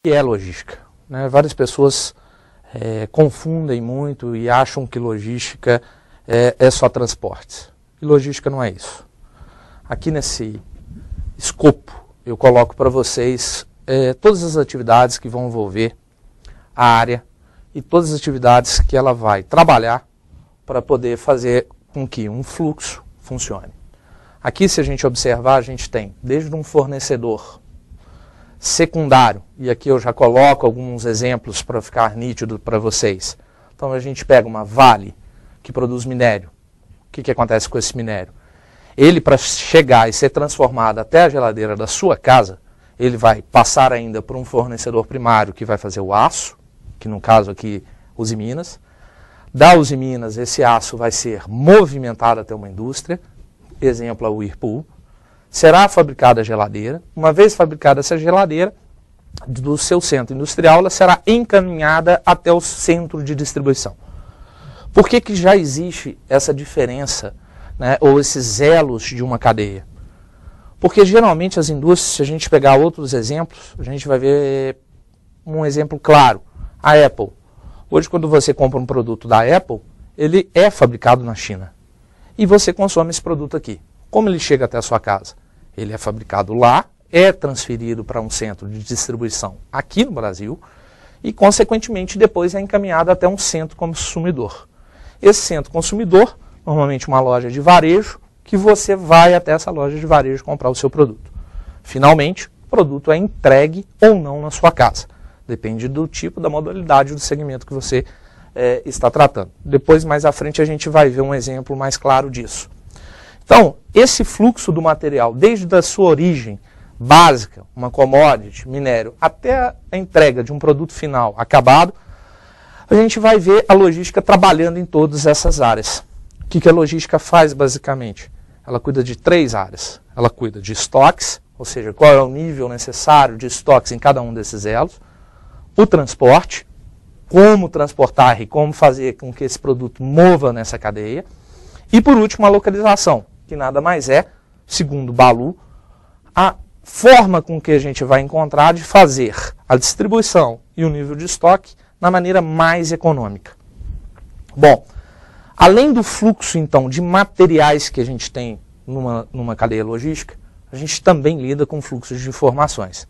que é logística, né? Várias pessoas confundem muito e acham que logística é só transportes. E logística não é isso. Aqui nesse escopo eu coloco para vocês todas as atividades que vão envolver a área e todas as atividades que ela vai trabalhar para poder fazer com que um fluxo funcione. Aqui, se a gente observar, a gente tem desde um fornecedor secundário, e aqui eu já coloco alguns exemplos para ficar nítido para vocês. Então a gente pega uma Vale que produz minério. O que acontece com esse minério? Ele, para chegar e ser transformado até a geladeira da sua casa, ele vai passar ainda por um fornecedor primário que vai fazer o aço, que no caso aqui Usiminas. Da Usiminas, esse aço vai ser movimentado até uma indústria, exemplo a Whirlpool. Será fabricada a geladeira. Uma vez fabricada essa geladeira, do seu centro industrial, ela será encaminhada até o centro de distribuição. Por que já existe essa diferença, né, ou esses elos de uma cadeia? Porque geralmente as indústrias, se a gente pegar outros exemplos, a gente vai ver um exemplo claro. A Apple. Hoje, quando você compra um produto da Apple, ele é fabricado na China. E você consome esse produto aqui. Como ele chega até a sua casa? Ele é fabricado lá, é transferido para um centro de distribuição aqui no Brasil e, consequentemente, depois é encaminhado até um centro consumidor. Esse centro consumidor, normalmente uma loja de varejo, que você vai até essa loja de varejo comprar o seu produto. Finalmente, o produto é entregue ou não na sua casa. Depende do tipo, da modalidade do segmento que você está tratando. Depois, mais à frente, a gente vai ver um exemplo mais claro disso. Então, esse fluxo do material, desde a sua origem básica, uma commodity, minério, até a entrega de um produto final acabado, a gente vai ver a logística trabalhando em todas essas áreas. O que a logística faz, basicamente? Ela cuida de 3 áreas. Ela cuida de estoques, ou seja, qual é o nível necessário de estoques em cada um desses elos. O transporte, como transportar e como fazer com que esse produto mova nessa cadeia. E, por último, a localização, que nada mais é, segundo Balu, a forma com que a gente vai encontrar de fazer a distribuição e o nível de estoque na maneira mais econômica. Bom, além do fluxo, então, de materiais que a gente tem numa cadeia logística, a gente também lida com fluxos de informações.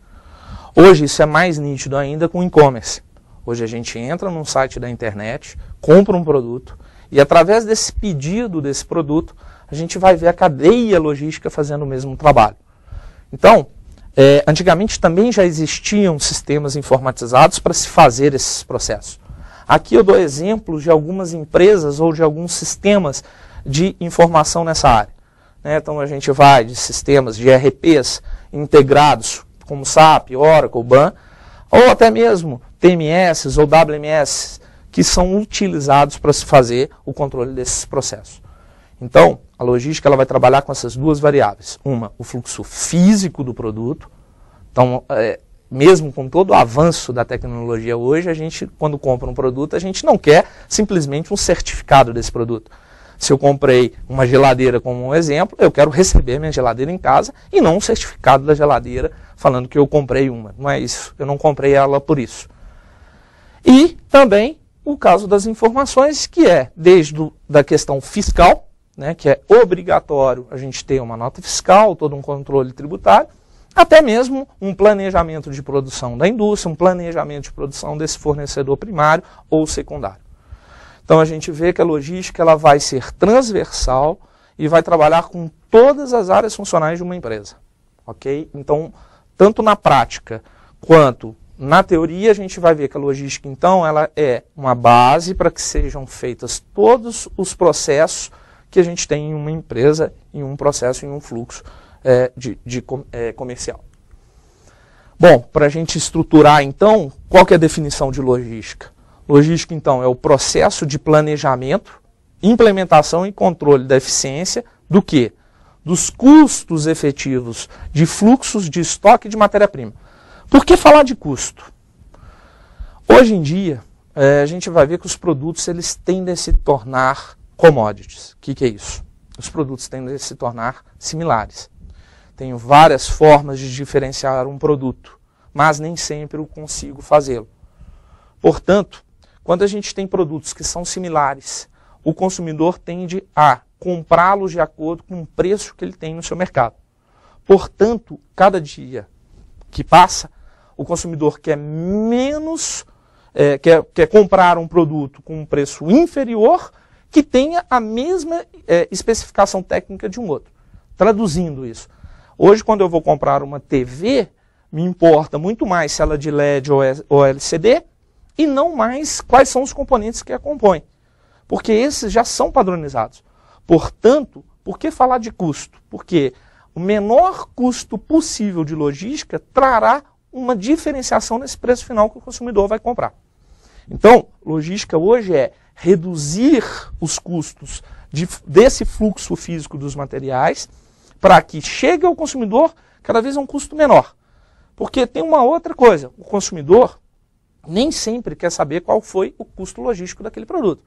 Hoje isso é mais nítido ainda com o e-commerce. Hoje a gente entra num site da internet, compra um produto e através desse pedido desse produto, a gente vai ver a cadeia logística fazendo o mesmo trabalho. Então, antigamente também já existiam sistemas informatizados para se fazer esses processos. Aqui eu dou exemplos de algumas empresas ou de alguns sistemas de informação nessa área. Então a gente vai de sistemas de ERPs integrados, como SAP, Oracle, BAN, ou até mesmo TMS ou WMS, que são utilizados para se fazer o controle desses processos. Então, a logística ela vai trabalhar com essas 2 variáveis. Uma, o fluxo físico do produto. Então, mesmo com todo o avanço da tecnologia hoje, a gente, quando compra um produto, a gente não quer simplesmente um certificado desse produto. Se eu comprei uma geladeira como um exemplo, eu quero receber minha geladeira em casa e não um certificado da geladeira falando que eu comprei uma. Não é isso, eu não comprei ela por isso. E também o caso das informações, que é desde da questão fiscal, né, que é obrigatório a gente ter uma nota fiscal, todo um controle tributário, até mesmo um planejamento de produção da indústria, um planejamento de produção desse fornecedor primário ou secundário. Então a gente vê que a logística ela vai ser transversal e vai trabalhar com todas as áreas funcionais de uma empresa. Ok? Então, tanto na prática quanto na teoria, a gente vai ver que a logística, então, ela é uma base para que sejam feitos todos os processos que a gente tem em uma empresa, em um processo, em um fluxo comercial. Bom, para a gente estruturar, então, qual que é a definição de logística? Logística, então, é o processo de planejamento, implementação e controle da eficiência do quê? Dos custos efetivos de fluxos de estoque de matéria-prima. Por que falar de custo? Hoje em dia, a gente vai ver que os produtos eles tendem a se tornar commodities. O que é isso? Os produtos tendem a se tornar similares. Tem várias formas de diferenciar um produto. mas nem sempre eu consigo fazê-lo. Portanto, quando a gente tem produtos que são similares, o consumidor tende a comprá-los de acordo com o preço que ele tem no seu mercado. Portanto, cada dia que passa, o consumidor quer quer comprar um produto com um preço inferior que tenha a mesma especificação técnica de um outro. Traduzindo isso, hoje quando eu vou comprar uma TV, me importa muito mais se ela é de LED ou LCD e não mais quais são os componentes que a compõem, porque esses já são padronizados. Portanto, por que falar de custo? Porque o menor custo possível de logística trará uma diferenciação nesse preço final que o consumidor vai comprar. Então, logística hoje é reduzir os custos desse fluxo físico dos materiais para que chegue ao consumidor cada vez a um custo menor. Porque tem uma outra coisa, o consumidor nem sempre quer saber qual foi o custo logístico daquele produto.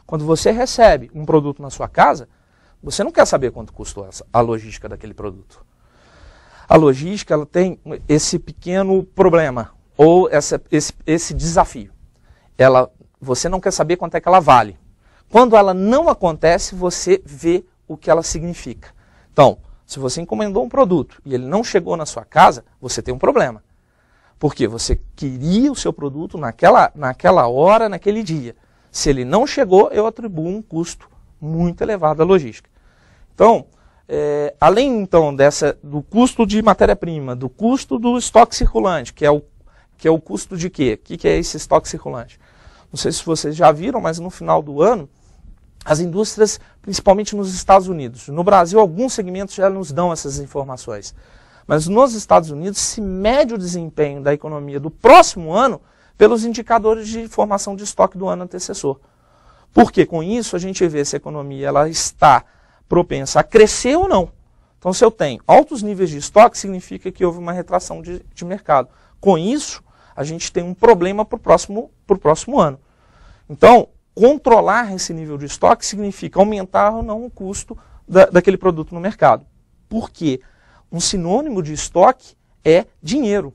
Quando você recebe um produto na sua casa, você não quer saber quanto custou a logística daquele produto. A logística ela tem esse pequeno problema, ou esse desafio. Você não quer saber quanto é que ela vale. Quando ela não acontece, você vê o que ela significa. Então, se você encomendou um produto e ele não chegou na sua casa, você tem um problema. Porque você queria o seu produto naquela hora, naquele dia. Se ele não chegou, eu atribuo um custo muito elevado à logística. Então, além então do custo de matéria-prima, do custo do estoque circulante, que é o custo de quê? O que é esse estoque circulante? Não sei se vocês já viram, mas no final do ano, as indústrias, principalmente nos Estados Unidos, no Brasil alguns segmentos já nos dão essas informações, mas nos Estados Unidos se mede o desempenho da economia do próximo ano pelos indicadores de formação de estoque do ano antecessor. Porque com isso a gente vê se a economia ela está propensa a crescer ou não. Então se eu tenho altos níveis de estoque, significa que houve uma retração de mercado. Com isso, a gente tem um problema para o próximo ano. Então, controlar esse nível de estoque significa aumentar ou não o custo daquele produto no mercado. Por quê? Um sinônimo de estoque é dinheiro.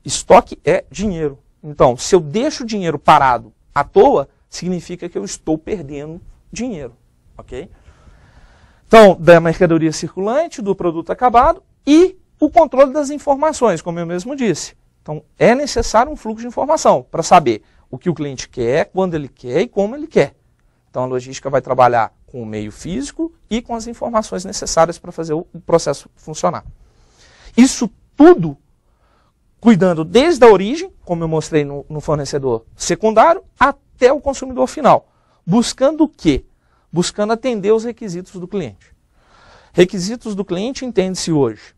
Estoque é dinheiro. Então, se eu deixo o dinheiro parado à toa, significa que eu estou perdendo dinheiro. Ok? Então, da mercadoria circulante, do produto acabado e o controle das informações, como eu mesmo disse. Então, é necessário um fluxo de informação para saber o que o cliente quer, quando ele quer e como ele quer. Então, a logística vai trabalhar com o meio físico e com as informações necessárias para fazer o processo funcionar. Isso tudo cuidando desde a origem, como eu mostrei no fornecedor secundário, até o consumidor final. Buscando o quê? Buscando atender os requisitos do cliente. Requisitos do cliente entende-se hoje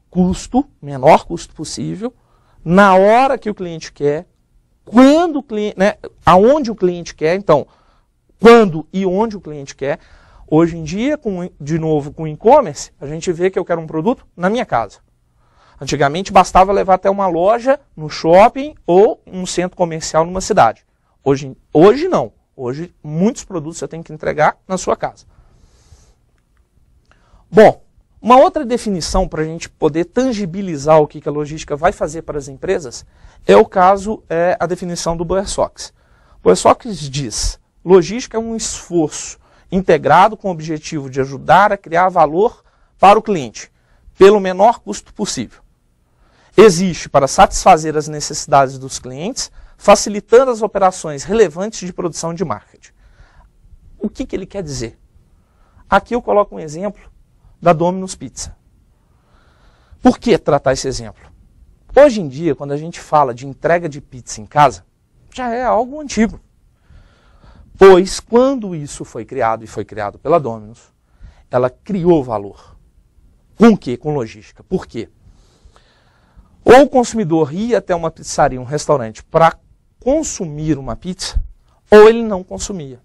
custo, menor custo possível, na hora que o cliente quer, quando o cliente, aonde o cliente quer, então, quando e onde o cliente quer. Hoje em dia, de novo com o e-commerce, a gente vê que eu quero um produto na minha casa. Antigamente bastava levar até uma loja no shopping ou um centro comercial numa cidade. Hoje não. Hoje muitos produtos você tem que entregar na sua casa. Bom, uma outra definição para a gente poder tangibilizar o que a logística vai fazer para as empresas é o caso, a definição do Bowersox. Bowersox diz: logística é um esforço integrado com o objetivo de ajudar a criar valor para o cliente, pelo menor custo possível. Existe para satisfazer as necessidades dos clientes, facilitando as operações relevantes de produção e de marketing. O que ele quer dizer? Aqui eu coloco um exemplo da Domino's Pizza. Por que tratar esse exemplo? Hoje em dia, quando a gente fala de entrega de pizza em casa, já é algo antigo. Pois quando isso foi criado, e foi criado pela Domino's, ela criou valor. Com o quê? Com logística. Por quê? Ou o consumidor ia até uma pizzaria, um restaurante, para consumir uma pizza, ou ele não consumia.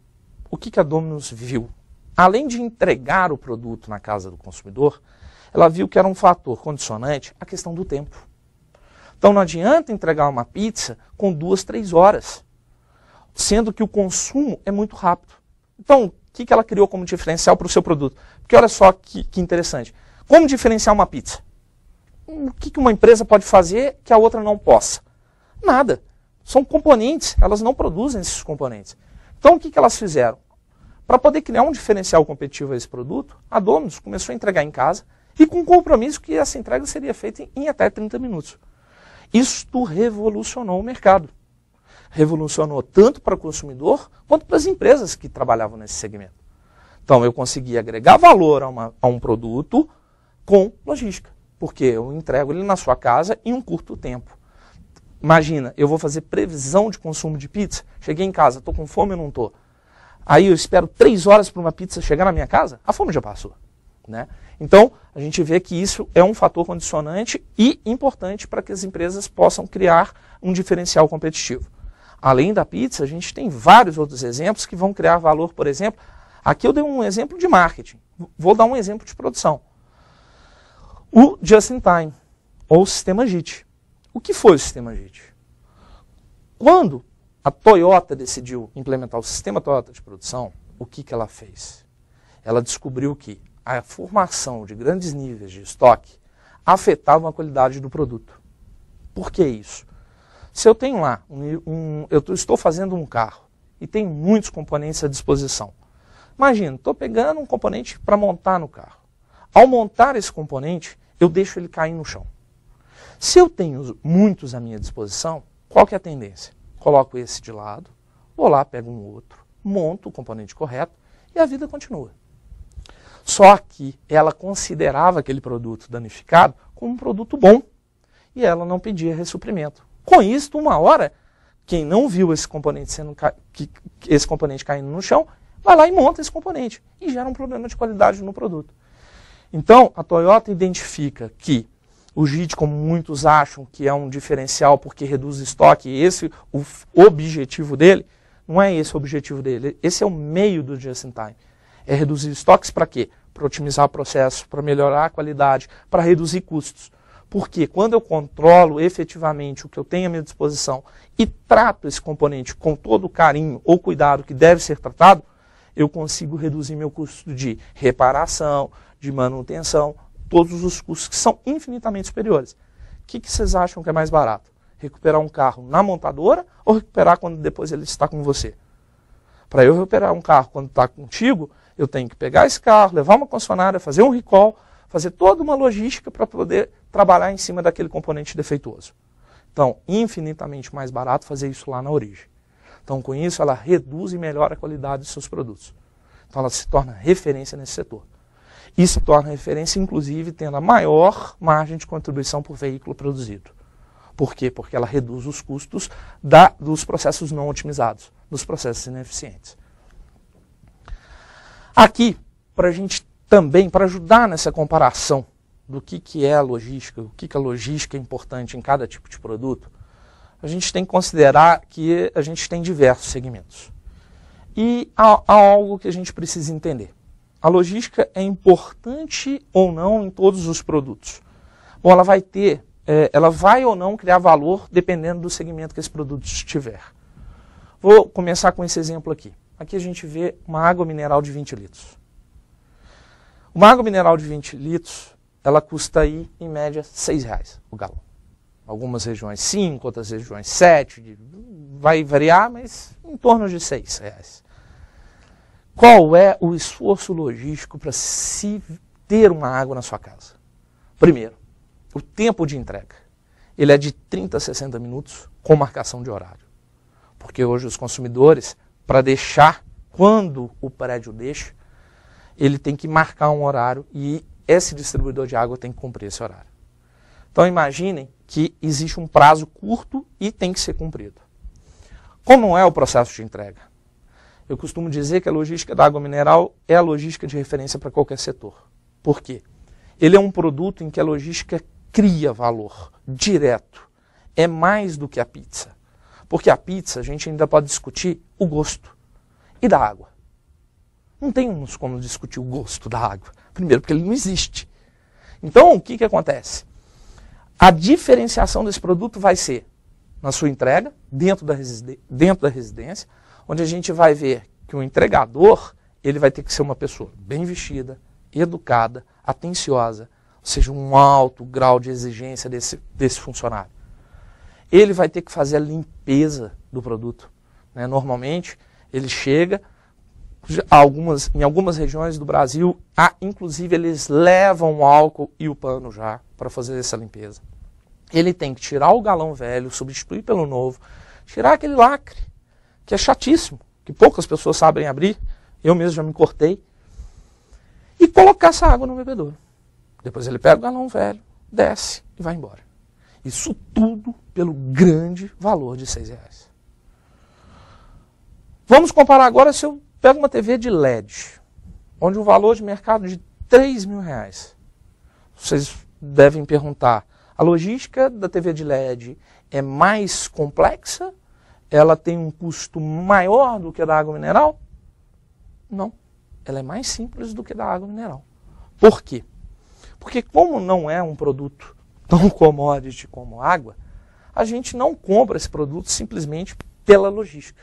O que a Domino's viu? Além de entregar o produto na casa do consumidor, ela viu que era um fator condicionante a questão do tempo. Então não adianta entregar uma pizza com 2, 3 horas, sendo que o consumo é muito rápido. Então, o que ela criou como diferencial para o seu produto? Porque olha só que interessante. Como diferenciar uma pizza? o que uma empresa pode fazer que a outra não possa? Nada. São componentes, elas não produzem esses componentes. Então o que elas fizeram? Para poder criar um diferencial competitivo a esse produto, a Domino's começou a entregar em casa e com o compromisso que essa entrega seria feita em até 30 minutos. Isto revolucionou o mercado. Revolucionou tanto para o consumidor quanto para as empresas que trabalhavam nesse segmento. Então eu consegui agregar valor a um produto com logística, porque eu entrego ele na sua casa em um curto tempo. Imagina, eu vou fazer previsão de consumo de pizza, cheguei em casa, estou com fome ou não estou? Aí eu espero 3 horas para uma pizza chegar na minha casa, a fome já passou. Né? Então, a gente vê que isso é um fator condicionante e importante para que as empresas possam criar um diferencial competitivo. Além da pizza, a gente tem vários outros exemplos que vão criar valor, por exemplo. Aqui eu dei um exemplo de marketing, vou dar um exemplo de produção. O Just in Time, ou o sistema JIT. O que foi o sistema JIT? Quando a Toyota decidiu implementar o sistema Toyota de produção, o que ela fez? Ela descobriu que a formação de grandes níveis de estoque afetava a qualidade do produto. Por que isso? Se eu tenho lá, eu estou fazendo um carro e tem muitos componentes à disposição. Imagina, estou pegando um componente para montar no carro. Ao montar esse componente, eu deixo ele cair no chão. Se eu tenho muitos à minha disposição, qual que é a tendência? Coloco esse de lado, vou lá, pego um outro, monto o componente correto e a vida continua. Só que ela considerava aquele produto danificado como um produto bom e ela não pedia ressuprimento. Com isso, uma hora, quem não viu esse componente caindo no chão, vai lá e monta esse componente e gera um problema de qualidade no produto. Então, a Toyota identifica que o JIT, como muitos acham que é um diferencial porque reduz estoque, o objetivo dele, não é esse o objetivo dele, esse é o meio do Just in Time. É reduzir estoques para quê? Para otimizar o processo, para melhorar a qualidade, para reduzir custos. Porque quando eu controlo efetivamente o que eu tenho à minha disposição e trato esse componente com todo o carinho ou cuidado que deve ser tratado, eu consigo reduzir meu custo de reparação, de manutenção, todos os custos que são infinitamente superiores. O que vocês acham que é mais barato? Recuperar um carro na montadora ou recuperar quando depois ele está com você? Para eu recuperar um carro quando está contigo, eu tenho que pegar esse carro, levar uma concessionária, fazer um recall, fazer toda uma logística para poder trabalhar em cima daquele componente defeituoso. Então, infinitamente mais barato fazer isso lá na origem. Então, com isso, ela reduz e melhora a qualidade dos seus produtos. Então, ela se torna referência nesse setor. E se torna referência, inclusive, tendo a maior margem de contribuição por veículo produzido. Por quê? Porque ela reduz os custos dos processos não otimizados, dos processos ineficientes. Aqui, para a gente também, para ajudar nessa comparação do que é a logística, o que a logística é importante em cada tipo de produto, a gente tem que considerar que a gente tem diversos segmentos. E há algo que a gente precisa entender. A logística é importante ou não em todos os produtos? Bom, ela vai ou não criar valor dependendo do segmento que esse produto estiver. Vou começar com esse exemplo aqui. Aqui a gente vê uma água mineral de 20 litros. Uma água mineral de 20 litros, ela custa aí, em média, R$6 o galão. Algumas regiões 5, outras regiões 7, vai variar, mas em torno de R$6. Qual é o esforço logístico para se ter uma água na sua casa? Primeiro, o tempo de entrega. Ele é de 30 a 60 minutos com marcação de horário. Porque hoje os consumidores, para deixar, quando o prédio deixa, ele tem que marcar um horário e esse distribuidor de água tem que cumprir esse horário. Então imaginem que existe um prazo curto e tem que ser cumprido. Como é o processo de entrega? Eu costumo dizer que a logística da água mineral é a logística de referência para qualquer setor. Por quê? Ele é um produto em que a logística cria valor direto. É mais do que a pizza. Porque a pizza a gente ainda pode discutir o gosto. E da água? Não temos como discutir o gosto da água. Primeiro, porque ele não existe. Então, o que acontece? A diferenciação desse produto vai ser na sua entrega, dentro da residência, onde a gente vai ver que o entregador ele vai ter que ser uma pessoa bem vestida, educada, atenciosa. Ou seja, um alto grau de exigência desse funcionário. Ele vai ter que fazer a limpeza do produto, né? Normalmente, ele chega, em algumas regiões do Brasil, inclusive eles levam o álcool e o pano já para fazer essa limpeza. Ele tem que tirar o galão velho, substituir pelo novo, tirar aquele lacre, que é chatíssimo, que poucas pessoas sabem abrir, eu mesmo já me cortei, e colocar essa água no bebedouro. Depois ele pega o galão velho, desce e vai embora. Isso tudo pelo grande valor de R$6. Vamos comparar agora se eu pego uma TV de LED, onde o valor de mercado é de R$3.000. Vocês devem perguntar, a logística da TV de LED é mais complexa? Ela tem um custo maior do que a da água mineral? Não, ela é mais simples do que a da água mineral. Por quê? Porque como não é um produto tão commodity como água, a gente não compra esse produto simplesmente pela logística.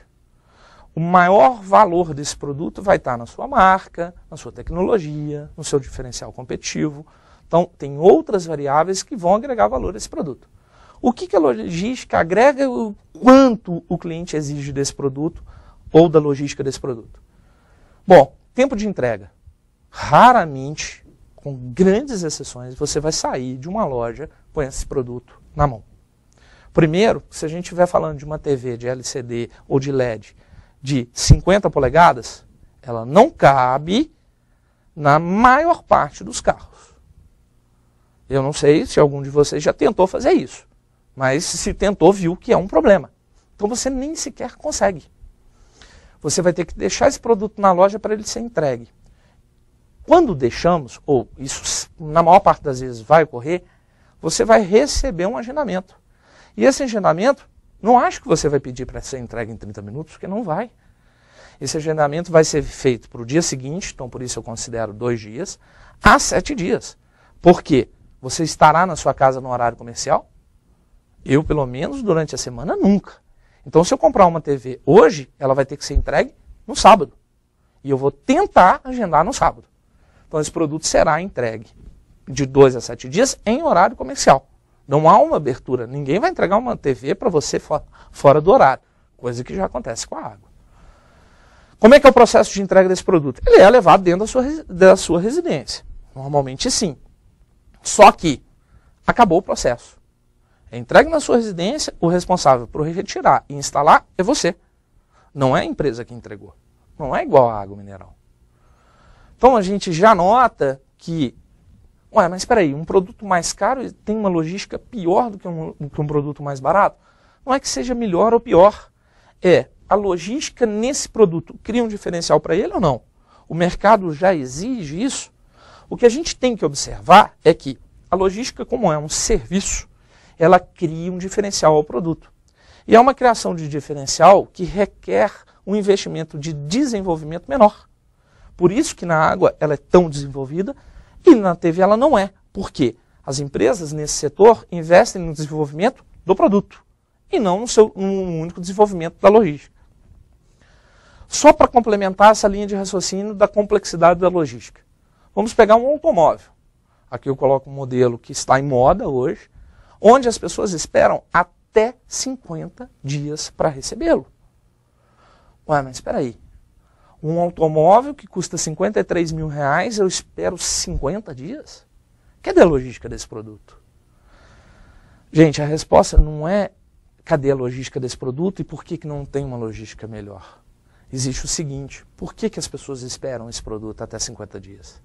O maior valor desse produto vai estar na sua marca, na sua tecnologia, no seu diferencial competitivo. Então, tem outras variáveis que vão agregar valor a esse produto. O que a logística agrega, o quanto o cliente exige desse produto ou da logística desse produto? Bom, tempo de entrega. Raramente, com grandes exceções, você vai sair de uma loja com esse produto na mão. Primeiro, se a gente estiver falando de uma TV de LCD ou de LED de 50 polegadas, ela não cabe na maior parte dos carros. Eu não sei se algum de vocês já tentou fazer isso, mas se tentou, viu que é um problema. Então você nem sequer consegue. Você vai ter que deixar esse produto na loja para ele ser entregue. Quando deixamos, ou isso na maior parte das vezes vai ocorrer, você vai receber um agendamento. E esse agendamento, não acho que você vai pedir para ser entregue em 30 minutos, porque não vai. Esse agendamento vai ser feito para o dia seguinte, então por isso eu considero 2 dias, a 7 dias. Por quê? Você estará na sua casa no horário comercial? Eu, pelo menos, durante a semana, nunca. Então, se eu comprar uma TV hoje, ela vai ter que ser entregue no sábado. E eu vou tentar agendar no sábado. Então, esse produto será entregue de 2 a 7 dias em horário comercial. Não há uma abertura. Ninguém vai entregar uma TV para você fora do horário. Coisa que já acontece com a água. Como é que é o processo de entrega desse produto? Ele é levado dentro da sua residência. Normalmente, sim. Só que acabou o processo. É entregue na sua residência, o responsável por retirar e instalar é você. Não é a empresa que entregou. Não é igual a água mineral. Então a gente já nota que, mas espera aí, um produto mais caro tem uma logística pior do que um produto mais barato? Não é que seja melhor ou pior. A logística nesse produto cria um diferencial para ele ou não? O mercado já exige isso? O que a gente tem que observar é que a logística, como é um serviço, ela cria um diferencial ao produto. E é uma criação de diferencial que requer um investimento de desenvolvimento menor. Por isso que na água ela é tão desenvolvida e na TV ela não é. Por quê? As empresas nesse setor investem no desenvolvimento do produto e não no único desenvolvimento da logística. Só para complementar essa linha de raciocínio da complexidade da logística. Vamos pegar um automóvel. Aqui eu coloco um modelo que está em moda hoje, onde as pessoas esperam até 50 dias para recebê-lo. Mas espera aí. Um automóvel que custa R$53.000, eu espero 50 dias? Cadê a logística desse produto? Gente, a resposta não é cadê a logística desse produto e por que não tem uma logística melhor. Existe o seguinte, por que as pessoas esperam esse produto até 50 dias?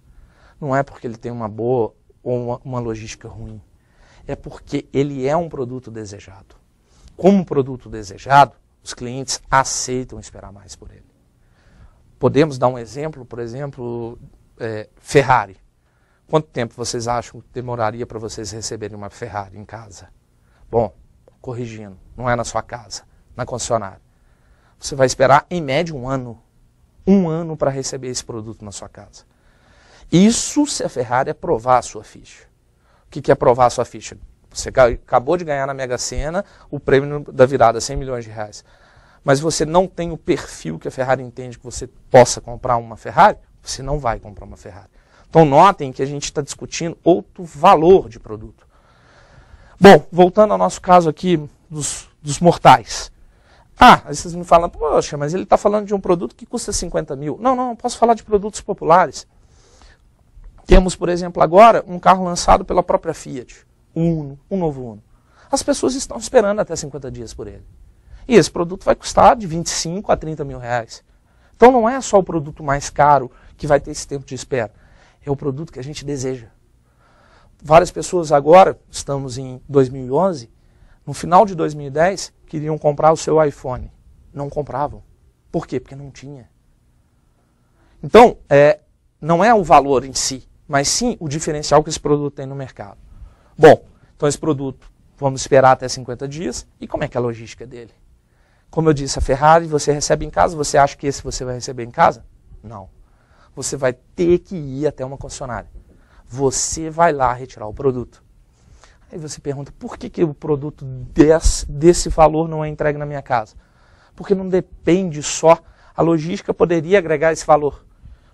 Não é porque ele tem uma boa ou uma logística ruim. É porque ele é um produto desejado. Como produto desejado, os clientes aceitam esperar mais por ele. Podemos dar um exemplo, por exemplo, Ferrari. Quanto tempo vocês acham que demoraria para vocês receberem uma Ferrari em casa? Bom, corrigindo, não é na sua casa, na concessionária. Você vai esperar, em média, 1 ano. 1 ano para receber esse produto na sua casa. Isso se a Ferrari aprovar a sua ficha. O que é aprovar a sua ficha? Você acabou de ganhar na Mega Sena o prêmio da virada, R$100 milhões. Mas você não tem o perfil que a Ferrari entende que você possa comprar uma Ferrari, você não vai comprar uma Ferrari. Então notem que a gente está discutindo outro valor de produto. Bom, voltando ao nosso caso aqui dos mortais. Ah, aí vocês me falam, poxa, mas ele está falando de um produto que custa 50 mil. Não, posso falar de produtos populares. Temos, por exemplo, agora um carro lançado pela própria Fiat, um novo Uno. As pessoas estão esperando até 50 dias por ele. E esse produto vai custar de 25 a 30 mil reais. Então não é só o produto mais caro que vai ter esse tempo de espera. É o produto que a gente deseja. Várias pessoas agora, estamos em 2011, no final de 2010, queriam comprar o seu iPhone. Não compravam. Por quê? Porque não tinha. Então, não é o valor em si, mas sim o diferencial que esse produto tem no mercado. Bom, então esse produto, vamos esperar até 50 dias. E como é que é a logística dele? Como eu disse, a Ferrari você recebe em casa, você acha que esse você vai receber em casa? Não. Você vai ter que ir até uma concessionária. Você vai lá retirar o produto. Aí você pergunta, por que o produto desse valor não é entregue na minha casa? Porque não depende só, a logística poderia agregar esse valor.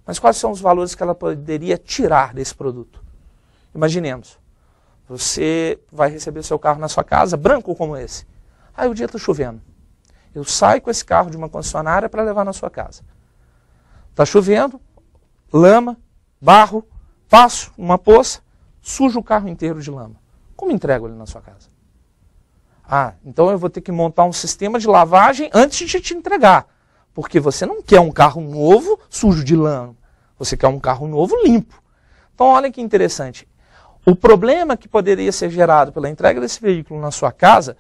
Mas quais são os valores que ela poderia tirar desse produto? Imaginemos, você vai receber seu carro na sua casa, branco como esse. Aí o dia está chovendo. Eu saio com esse carro de uma concessionária para levar na sua casa. Está chovendo, lama, barro, passo uma poça, sujo o carro inteiro de lama. Como entrego ele na sua casa? Ah, então eu vou ter que montar um sistema de lavagem antes de te entregar. Porque você não quer um carro novo sujo de lama. Você quer um carro novo limpo. Então olha que interessante. O problema que poderia ser gerado pela entrega desse veículo na sua casa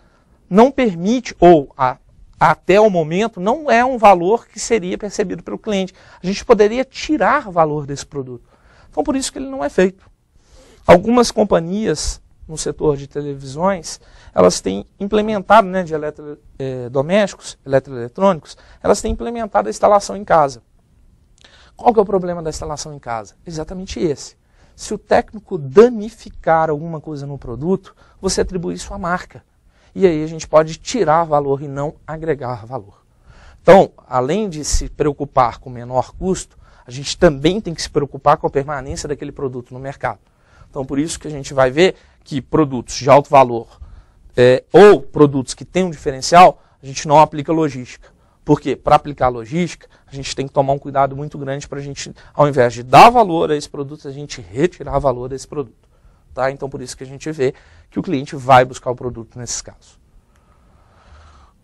não permite, ou até o momento, não é um valor que seria percebido pelo cliente. A gente poderia tirar valor desse produto. Então por isso que ele não é feito. Algumas companhias no setor de televisões, elas têm implementado, de eletrodomésticos, eletroeletrônicos, elas têm implementado a instalação em casa. Qual que é o problema da instalação em casa? Exatamente esse. Se o técnico danificar alguma coisa no produto, você atribui isso à marca. E aí a gente pode tirar valor e não agregar valor. Então, além de se preocupar com menor custo, a gente também tem que se preocupar com a permanência daquele produto no mercado. Então, por isso que a gente vai ver que produtos de alto valor ou produtos que têm um diferencial, a gente não aplica logística. Por quê? Para aplicar logística, a gente tem que tomar um cuidado muito grande para a gente, ao invés de dar valor a esse produto, a gente retirar valor desse produto. Tá? Então, por isso que a gente vê que o cliente vai buscar o produto nesses casos.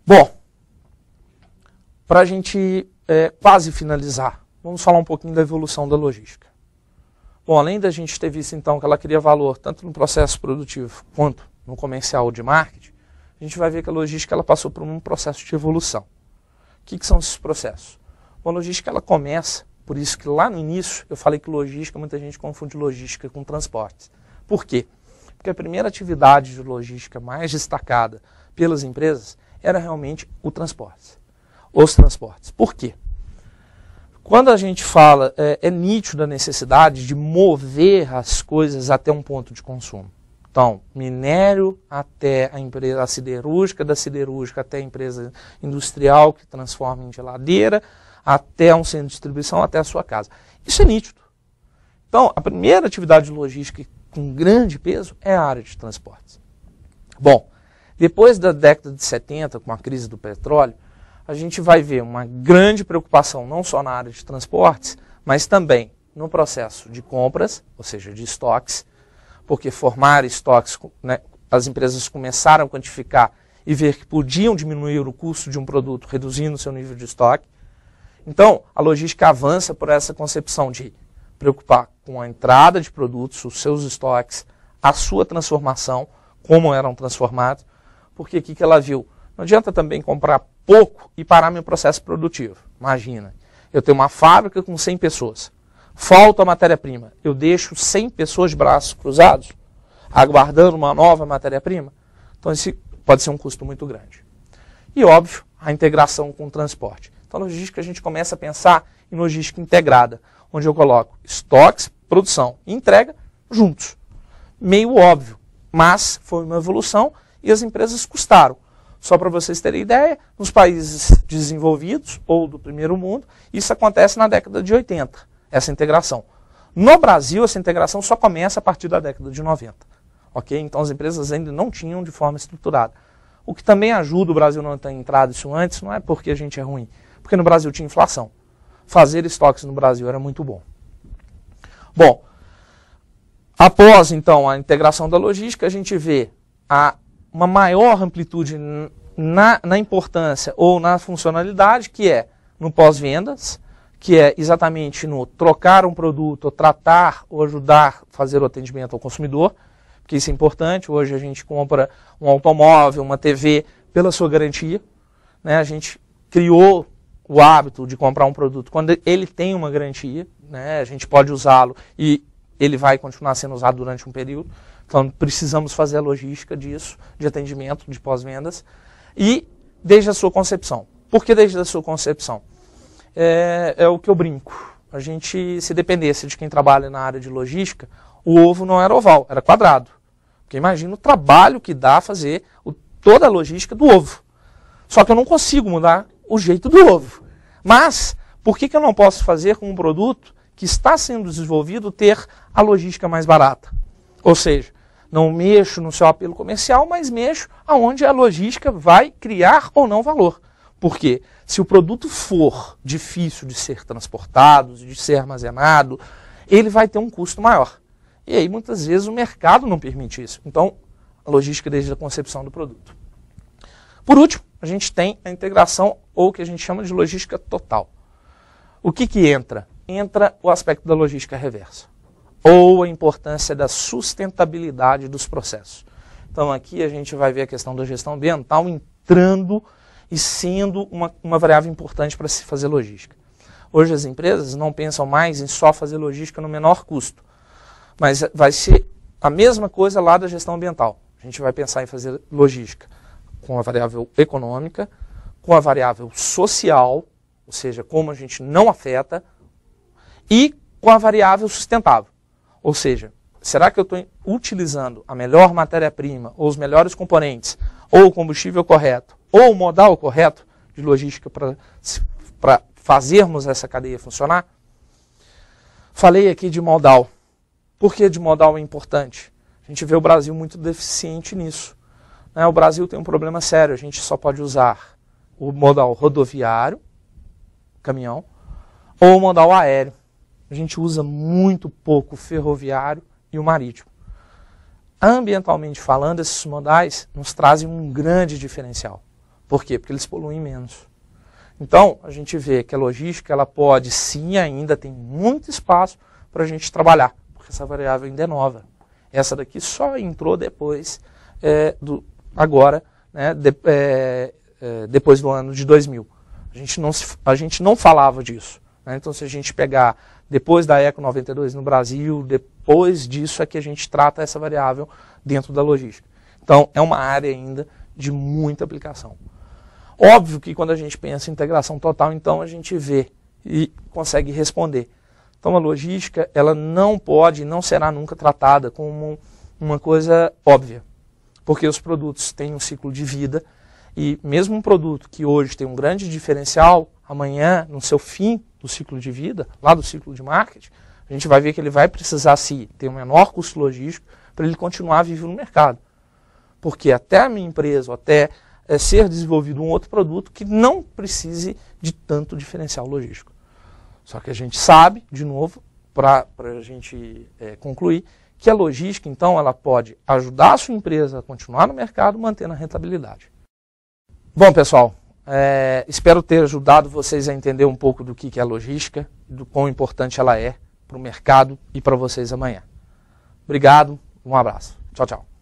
Bom, para a gente quase finalizar, vamos falar um pouquinho da evolução da logística. Bom, além da gente ter visto então que ela cria valor tanto no processo produtivo quanto no comercial de marketing, a gente vai ver que a logística ela passou por um processo de evolução. O que são esses processos? Bom, a logística ela começa, por isso que lá no início eu falei que logística, muita gente confunde logística com transportes. Por quê? Porque a primeira atividade de logística mais destacada pelas empresas era realmente o transporte. Os transportes. Por quê? Quando a gente fala, é nítido a necessidade de mover as coisas até um ponto de consumo. Então, minério até a empresa siderúrgica, da siderúrgica até a empresa industrial que transforma em geladeira, até um centro de distribuição, até a sua casa. Isso é nítido. Então, a primeira atividade logística com grande peso é a área de transportes. Bom, depois da década de 70, com a crise do petróleo, a gente vai ver uma grande preocupação não só na área de transportes, mas também no processo de compras, ou seja, de estoques, porque formar estoques, as empresas começaram a quantificar e ver que podiam diminuir o custo de um produto, reduzindo o seu nível de estoque. Então, a logística avança por essa concepção de preocupar com a entrada de produtos, os seus estoques, a sua transformação, como eram transformados, porque o que ela viu? Não adianta também comprar pouco e parar meu processo produtivo. Imagina, eu tenho uma fábrica com 100 pessoas, falta matéria-prima, eu deixo 100 pessoas de braços cruzados, aguardando uma nova matéria-prima? Então esse pode ser um custo muito grande. E óbvio, a integração com o transporte. Então a logística a gente começa a pensar em logística integrada, onde eu coloco estoques, produção e entrega juntos. Meio óbvio, mas foi uma evolução e as empresas custaram. Só para vocês terem ideia, nos países desenvolvidos ou do primeiro mundo, isso acontece na década de 80, essa integração. No Brasil, essa integração só começa a partir da década de 90. Okay? Então, as empresas ainda não tinham de forma estruturada. O que também ajuda o Brasil não ter entrado isso antes, não é porque a gente é ruim, porque no Brasil tinha inflação. Fazer estoques no Brasil era muito bom. Bom, após, então, a integração da logística, a gente vê uma maior amplitude na importância ou na funcionalidade, que é no pós-vendas, que é exatamente no trocar um produto, ou tratar ou ajudar a fazer o atendimento ao consumidor, porque isso é importante. Hoje a gente compra um automóvel, uma TV, pela sua garantia. Né? A gente criou o hábito de comprar um produto quando ele tem uma garantia, né? A gente pode usá-lo e ele vai continuar sendo usado durante um período. Então precisamos fazer a logística disso, de atendimento, de pós-vendas, e desde a sua concepção. Por que desde a sua concepção? É o que eu brinco. A gente, se dependesse de quem trabalha na área de logística, o ovo não era oval, era quadrado. Porque imagina o trabalho que dá fazer toda a logística do ovo. Só que eu não consigo mudar o jeito do ovo. Mas, por que eu não posso fazer com um produto que está sendo desenvolvido ter a logística mais barata? Ou seja, não mexo no seu apelo comercial, mas mexo aonde a logística vai criar ou não valor. Por quê? Se o produto for difícil de ser transportado, de ser armazenado, ele vai ter um custo maior. E aí, muitas vezes, o mercado não permite isso. Então, a logística desde a concepção do produto. Por último, a gente tem a integração, ou o que a gente chama de logística total. O que entra? Entra o aspecto da logística reversa, ou a importância da sustentabilidade dos processos. Então, aqui a gente vai ver a questão da gestão ambiental entrando e sendo uma variável importante para se fazer logística. Hoje, as empresas não pensam mais em só fazer logística no menor custo, mas vai ser a mesma coisa lá da gestão ambiental. A gente vai pensar em fazer logística com a variável econômica, com a variável social, ou seja, como a gente não afeta, e com a variável sustentável. Ou seja, será que eu estou utilizando a melhor matéria-prima, ou os melhores componentes, ou o combustível correto, ou o modal correto de logística para fazermos essa cadeia funcionar? Falei aqui de modal. Por que de modal é importante? A gente vê o Brasil muito deficiente nisso. O Brasil tem um problema sério, a gente só pode usar o modal rodoviário, caminhão, ou o modal aéreo. A gente usa muito pouco o ferroviário e o marítimo. Ambientalmente falando, esses modais nos trazem um grande diferencial. Por quê? Porque eles poluem menos. Então, a gente vê que a logística ela pode sim, ainda tem muito espaço para a gente trabalhar, porque essa variável ainda é nova. Essa daqui só entrou depois, depois do ano de 2000. A gente não falava disso. Né? Então, se a gente pegar depois da Eco 92 no Brasil, depois disso é que a gente trata essa variável dentro da logística. Então, é uma área ainda de muita aplicação. Óbvio que quando a gente pensa em integração total, então a gente vê e consegue responder. Então, a logística, ela não pode, não será nunca tratada como uma coisa óbvia. Porque os produtos têm um ciclo de vida e mesmo um produto que hoje tem um grande diferencial, amanhã, no seu fim do ciclo de vida, lá do ciclo de marketing, a gente vai ver que ele vai precisar ter um menor custo logístico para ele continuar vivo no mercado. Porque até a minha empresa, ou até ser desenvolvido um outro produto que não precise de tanto diferencial logístico. Só que a gente sabe, de novo, para a gente concluir, que a logística, então, ela pode ajudar a sua empresa a continuar no mercado, mantendo a rentabilidade. Bom, pessoal, espero ter ajudado vocês a entender um pouco do que é a logística, do quão importante ela é para o mercado e para vocês amanhã. Obrigado, um abraço. Tchau, tchau.